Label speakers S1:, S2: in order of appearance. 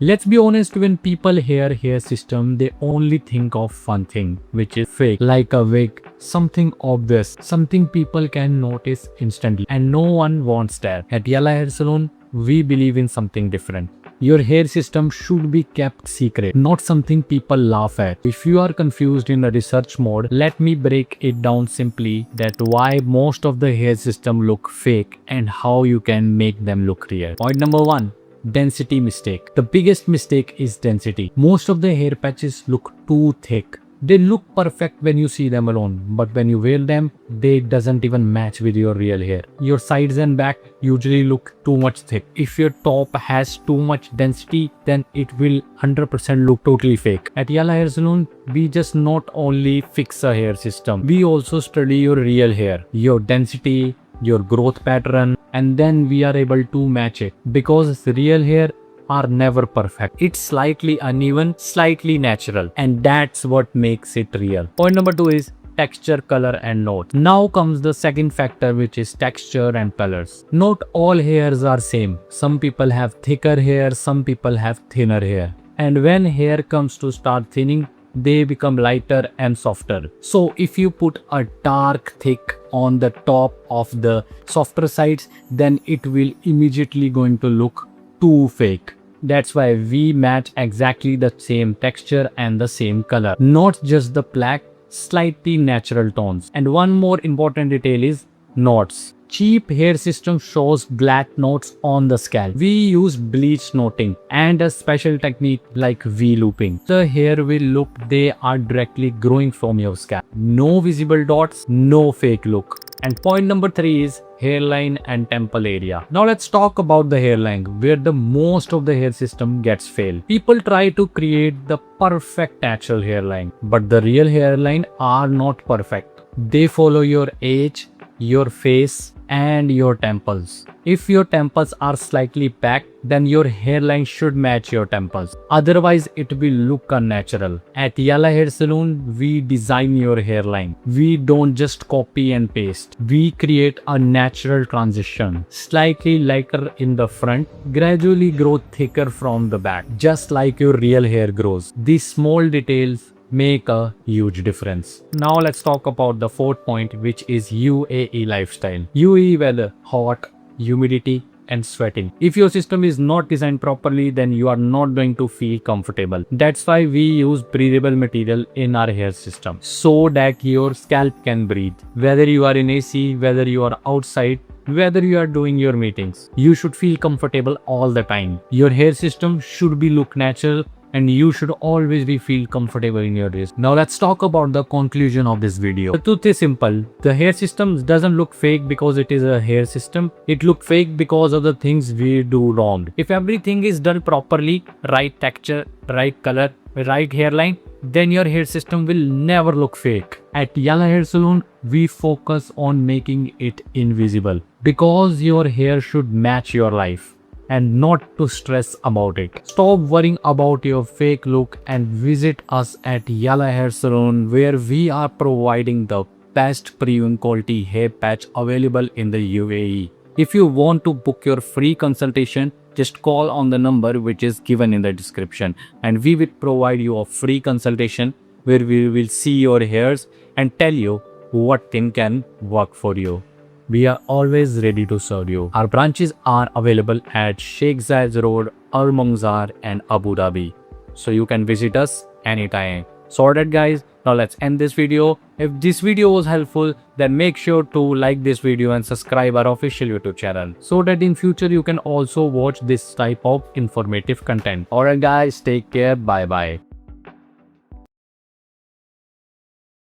S1: Let's be honest, when people hear hair system, they only think of one thing, which is fake, like a wig, something obvious, something people can notice instantly, and no one wants that. At Yala Hair Salon, we believe in something different. Your hair system should be kept secret, not something people laugh at. If you are confused in the research mode, let me break it down simply that why most of the hair system look fake and how you can make them look real. Point number 1. Density mistake. The biggest mistake is density. Most of the hair patches look too thick. They look perfect when you see them alone, but when you wear them, they doesn't even match with your real hair. Your sides and back usually look too much thick. If your top has too much density, then it will 100% look totally fake. At Yala Hair Salon, we just not only fix a hair system, we also study your real hair, your density, your growth pattern, and then we are able to match it, because real hair are never perfect. It's slightly uneven, slightly natural, and that's what makes it real. Point number 2 is texture, color, and note. Now comes the second factor, which is texture and colors. Not all hairs are same. Some people have thicker hair, some people have thinner hair. And when hair comes to start thinning, they become lighter and softer. So if you put a dark thick on the top of the softer sides, then it will immediately going to look too fake. That's why we match exactly the same texture and the same color, not just the black, slightly natural tones. And one more important detail is knots. Cheap hair system shows black knots on the scalp. We use bleach knotting and a special technique like V-looping. The hair will look they are directly growing from your scalp. No visible dots, no fake look. And point number 3 is hairline and temple area. Now let's talk about the hairline, where the most of the hair system gets failed. People try to create the perfect natural hairline, but the real hairline are not perfect. They follow your age, your face, and your temples. If your temples are slightly back, then your hairline should match your temples. Otherwise, it will look unnatural. At Yala Hair Salon, we design your hairline. We don't just copy and paste. We create a natural transition. Slightly lighter in the front, gradually grow thicker from the back, just like your real hair grows. These small details make a huge difference. Now let's talk about the fourth point, which is UAE lifestyle. UAE weather, hot, humidity, and sweating. If your system is not designed properly, then you are not going to feel comfortable. That's why we use breathable material in our hair system, so that your scalp can breathe. Whether you are in AC, whether you are outside, whether you are doing your meetings, you should feel comfortable all the time. Your hair system should be look natural, and you should always be feel comfortable in your days. Now let's talk about the conclusion of this video. The truth is simple. The hair system doesn't look fake because it is a hair system. It look fake because of the things we do wrong. If everything is done properly, right texture, right color, right hairline, then your hair system will never look fake. At Yala Hair Salon, we focus on making it invisible, because your hair should match your life and not to stress about it. Stop worrying about your fake look and visit us at Yala Hair Salon, where we are providing the best premium quality hair patch available in the UAE. If you want to book your free consultation, just call on the number which is given in the description, and we will provide you a free consultation where we will see your hairs and tell you what thing can work for you. We are always ready to serve you. Our branches are available at Sheikh Zayed Road, Al Mangzar, and Abu Dhabi. So you can visit us anytime. Sorted, guys. Now let's end this video. If this video was helpful, then make sure to like this video and subscribe our official YouTube channel, so that in future you can also watch this type of informative content. Alright guys, take care. Bye bye.